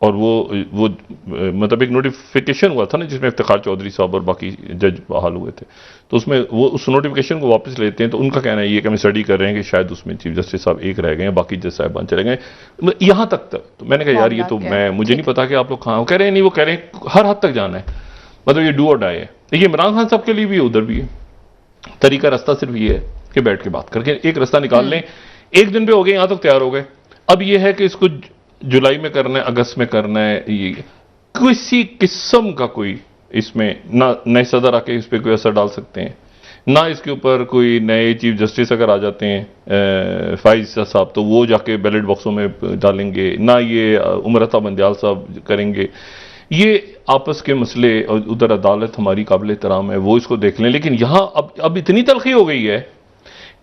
اور وہ مطلب ایک نوٹیفیکیشن ہوا تھا نا جس میں افتخار چودھری صاحب اور باقی جج بحال ہوئے تھے، تو اس میں وہ اس نوٹیفیکیشن کو واپس لیتے ہیں، تو ان کا کہنا ہے یہ کہ ہم اسٹڈی کر رہے ہیں کہ شاید اس میں چیف جسٹس صاحب ایک رہ گئے ہیں، باقی جج صاحبان چلے گئے یہاں تک تو میں نے کہا یار یہ تو مجھے نہیں پتا کہ آپ لوگ کہاں کہہ رہے ہیں، نہیں وہ کہہ رہے ہیں ہر حد تک جانا ہے، مطلب یہ ڈو اور ڈائی ہے. یہ عمران خان صاحب کے لیے بھی ہے، ادھر بھی ہے. طریقہ رستہ صرف یہ ہے کہ بیٹھ کے بات کر کے ایک رستہ نکال لیں. ایک دن پہ ہو گئے، یہاں تک تیار ہو گئے. اب یہ ہے کہ اس کو جولائی میں کرنا ہے، اگست میں کرنا ہے. یہ کسی قسم کا کوئی اس میں نہ نئے صدر آ کے اس پہ کوئی اثر ڈال سکتے ہیں، نہ اس کے اوپر کوئی نئے چیف جسٹس اگر آ جاتے ہیں فائز صاحب تو وہ جا کے بیلٹ باکسوں میں ڈالیں گے، نہ یہ امرتا بندیال صاحب کریں گے. یہ آپس کے مسئلے، اور ادھر عدالت ہماری قابل احترام ہے، وہ اس کو دیکھ لیں. لیکن یہاں اب اتنی تلخی ہو گئی ہے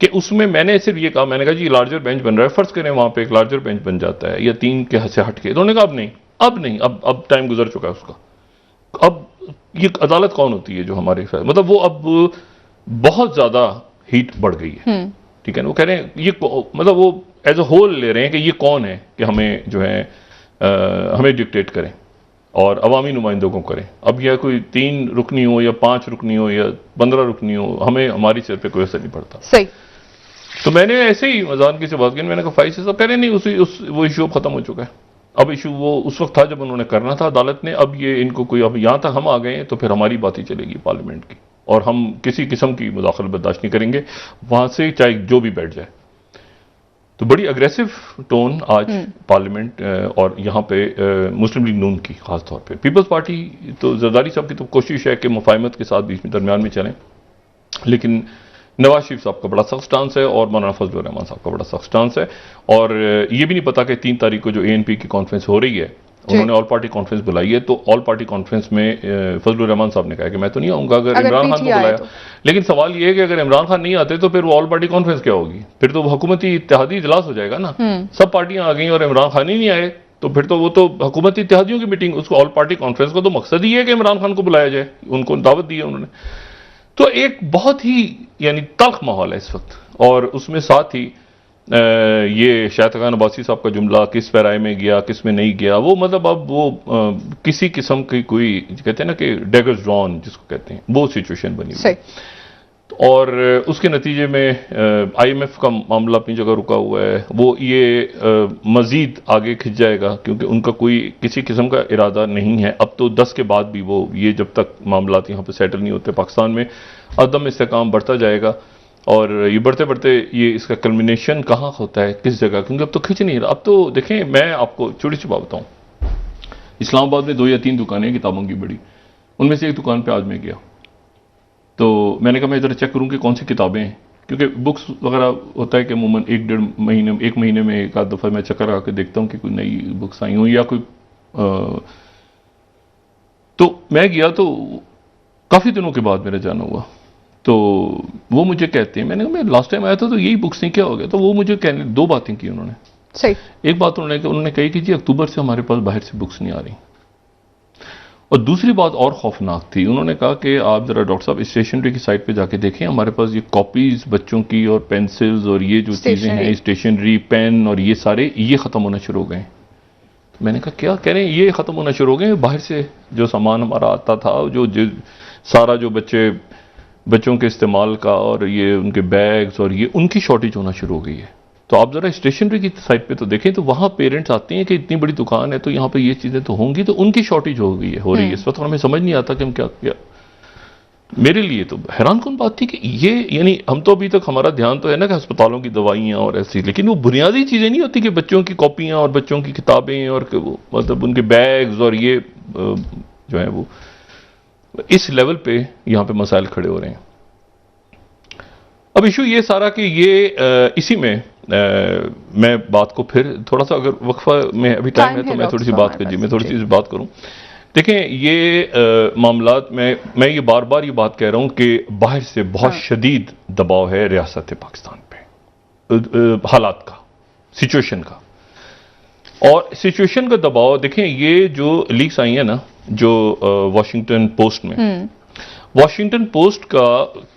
کہ اس میں نے صرف یہ کہا، میں نے کہا جی لارجر بینچ بن رہا ہے، فرض کریں وہاں پہ ایک لارجر بینچ بن جاتا ہے یا 3 کے سے ہٹ کے. انہوں نے کہا اب نہیں، اب ٹائم گزر چکا ہے اس کا. اب یہ عدالت کون ہوتی ہے جو ہمارے مطلب وہ اب بہت زیادہ ہیٹ بڑھ گئی ہے. ٹھیک ہے نا، وہ کہہ رہے ہیں یہ مطلب وہ ایز اے ہول لے رہے ہیں کہ یہ کون ہے کہ ہمیں جو ہے ہمیں ڈکٹیٹ کریں اور عوامی نمائندوں کو کریں. اب یہ کوئی 3 رکنی ہو یا 5 رکنی ہو یا 15 رکنی ہو، ہمیں ہماری سر پہ کوئی اثر نہیں پڑتا. صحیح. تو میں نے ایسے ہی مزان کی سے بات کی، میں نے کہا فائز صاحب کہہ رہے نہیں، وہ ایشو اب ختم ہو چکا ہے. اب ایشو وہ اس وقت تھا جب انہوں نے کرنا تھا عدالت نے. اب یہ ان کو کوئی، اب یہاں تک ہم آ گئے ہیں تو پھر ہماری بات ہی چلے گی پارلیمنٹ کی، اور ہم کسی قسم کی مداخلت برداشت نہیں کریں گے وہاں سے، چاہے جو بھی بیٹھ جائے. تو بڑی اگریسو ٹون آج پارلیمنٹ اور یہاں پہ مسلم لیگ نون کی خاص طور پہ. پیپلز پارٹی تو زرداری صاحب کی تو کوشش ہے کہ مفاہمت کے ساتھ بیچ میں درمیان میں چلیں، لیکن نواز شریف صاحب کا بڑا سخت سٹانس ہے اور مولانا فضل الرحمان صاحب کا بڑا سخت سٹانس ہے. اور یہ بھی نہیں پتا کہ 3 تاریخ کو جو ANP کی کانفرنس ہو رہی ہے، انہوں نے آل پارٹی کانفرنس بلائی ہے، تو آل پارٹی کانفرنس میں فضل الرحمان صاحب نے کہا کہ میں تو نہیں آؤں گا اگر عمران خان کو بلایا. لیکن سوال یہ ہے کہ اگر عمران خان نہیں آتے تو پھر وہ آل پارٹی کانفرنس کیا ہوگی؟ پھر تو وہ حکومتی اتحادی اجلاس ہو جائے گا نا. سب پارٹیاں آ گئیں اور عمران خان ہی نہیں آئے تو پھر تو وہ تو حکومتی اتحادیوں کی میٹنگ، اس کو آل پارٹی کانفرنس کا تو مقصد ہی ہے کہ عمران خان کو بلایا جائے، ان کو دعوت دی ہے انہوں نے. تو ایک بہت ہی یعنی تلخ ماحول ہے اس وقت. اور اس میں ساتھ ہی یہ شاہد خان عباسی صاحب کا جملہ کس پیرائے میں گیا کس میں نہیں گیا، وہ مطلب اب وہ کسی قسم کی کوئی کہتے ہیں نا کہ ڈیگرز ڈرون جس کو کہتے ہیں، وہ سچویشن بنی ہوئی. اور اس کے نتیجے میں IMF کا معاملہ اپنی جگہ رکا ہوا ہے. وہ یہ مزید آگے کھنچ جائے گا کیونکہ ان کا کوئی کسی قسم کا ارادہ نہیں ہے. اب تو 10 کے بعد بھی وہ یہ جب تک معاملات یہاں پہ سیٹل نہیں ہوتے پاکستان میں عدم استحکام بڑھتا جائے گا. اور یہ بڑھتے بڑھتے یہ اس کا کلمنیشن کہاں ہوتا ہے کس جگہ، کیونکہ اب تو کھنچ نہیں رہا. اب تو دیکھیں میں آپ کو چھوٹی سی بات بتاؤں، اسلام آباد میں 2 یا 3 دکانیں کتابوں کی بڑی، ان میں سے ایک دکان پہ آج میں گیا تو میں نے کہا میں ادھر چیک کروں کہ کون سی کتابیں ہیں، کیونکہ بکس وغیرہ ہوتا ہے کہ عموماً 1 مہینے میں ایک آدھ دفعہ میں چکر آ کے دیکھتا ہوں کہ کوئی نئی بکس آئی ہوں یا کوئی تو میں گیا تو کافی دنوں کے بعد میرا جانا ہوا. تو وہ مجھے کہتے ہیں، میں نے کہا میں لاسٹ ٹائم آیا تھا تو یہی بکس نہیں، کیا ہو گیا؟ تو وہ مجھے کہنے 2 باتیں کی انہوں نے. ایک بات انہوں نے کہی کہ جی اکتوبر سے ہمارے پاس باہر سے بکس نہیں آ رہی، اور دوسری بات اور خوفناک تھی، انہوں نے کہا کہ آپ ذرا ڈاکٹر صاحب اسٹیشنری کی سائٹ پہ جا کے دیکھیں، ہمارے پاس یہ کاپیز بچوں کی اور پینسلز اور یہ جو چیزیں ہیں اسٹیشنری پین اور یہ سارے یہ ختم ہونا شروع ہو گئے. میں نے کہا کیا کہہ رہے ہیں؟ یہ ختم ہونا شروع ہو گئے، باہر سے جو سامان ہمارا آتا تھا، جو سارا جو بچوں کے استعمال کا اور یہ ان کے بیگز اور یہ ان کی شارٹیج ہونا شروع ہو گئی ہے. تو آپ ذرا اسٹیشنری کی سائٹ پہ تو دیکھیں، تو وہاں پیرنٹس آتے ہیں کہ اتنی بڑی دکان ہے تو یہاں پہ یہ چیزیں تو ہوں گی، تو ان کی شارٹیج ہو رہی ہے اس وقت. ہمیں سمجھ نہیں آتا کہ ہم کیا. میرے لیے تو حیران کن بات تھی کہ یہ یعنی ہم تو ابھی تک ہمارا دھیان تو ہے نا کہ ہسپتالوں کی دوائیاں اور ایسی، لیکن وہ بنیادی چیزیں نہیں ہوتی کہ بچوں کی کاپیاں اور بچوں کی کتابیں اور مطلب ان کے بیگز اور یہ جو ہیں وہ اس لیول پہ یہاں پہ مسائل کھڑے ہو رہے ہیں. اب ایشو یہ سارا کہ یہ اسی میں میں بات کو پھر تھوڑا سا اگر وقفہ میں ابھی ٹائم ہے تو میں تھوڑی سی بات کروں. دیکھیں یہ معاملات میں یہ بار بار یہ بات کہہ رہا ہوں کہ باہر سے بہت شدید دباؤ ہے ریاست پاکستان پہ، حالات کا، سچویشن کا. اور سچویشن کا دباؤ دیکھیں، یہ جو لیکس آئی ہیں نا جو واشنگٹن پوسٹ کا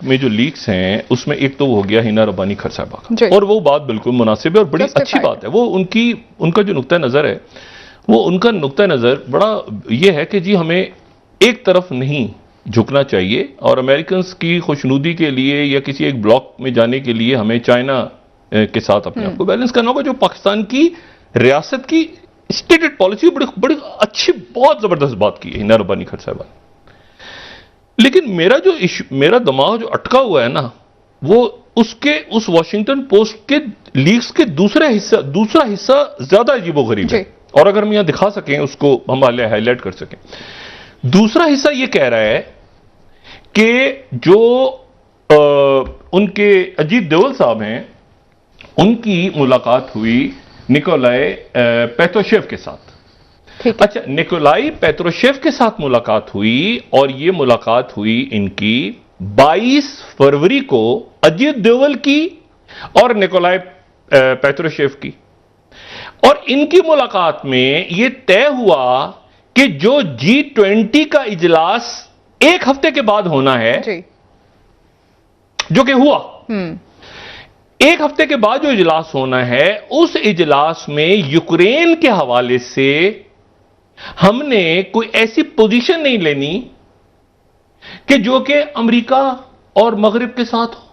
میں جو لیکس ہیں اس میں ایک تو وہ ہو گیا ہینا ربانی کھر صاحبہ کا، اور وہ بات بالکل مناسب ہے اور بڑی اچھی بات ہے. وہ ان کا جو نقطہ نظر ہے وہ ان کا نقطہ نظر بڑا یہ ہے کہ جی ہمیں ایک طرف نہیں جھکنا چاہیے، اور امریکنز کی خوشنودی کے لیے یا کسی ایک بلاک میں جانے کے لیے ہمیں چائنا کے ساتھ اپنے آپ کو بیلنس کرنا ہوگا، جو پاکستان کی ریاست کی اسٹیٹڈ پالیسی بڑی اچھی، بہت زبردست بات کی ہے نربانی کھٹ صاحبہ نے. لیکن میرا دماغ جو اٹکا ہوا ہے نا، وہ اس واشنگٹن پوسٹ کے لیکس کے دوسرا حصہ زیادہ عجیب و غریب ہے. اور اگر ہم یہاں دکھا سکیں اس کو، ہم ہائی لائٹ کر سکیں. دوسرا حصہ یہ کہہ رہا ہے کہ جو ان کے اجیت دوول صاحب ہیں، ان کی ملاقات ہوئی نکولائی پیٹروشیو کے ساتھ. اچھا، نکولائی پیٹروشیو کے ساتھ ملاقات ہوئی، اور یہ ملاقات ہوئی ان کی 22 فروری کو اجیت دوول کی اور نکولائی پیٹروشیو کی. اور ان کی ملاقات میں یہ طے ہوا کہ جو G20 کا اجلاس ایک ہفتے کے بعد ہونا ہے، جو کہ ہوا، ایک ہفتے کے بعد جو اجلاس ہونا ہے، اس اجلاس میں یوکرین کے حوالے سے ہم نے کوئی ایسی پوزیشن نہیں لینی کہ جو کہ امریکہ اور مغرب کے ساتھ ہو.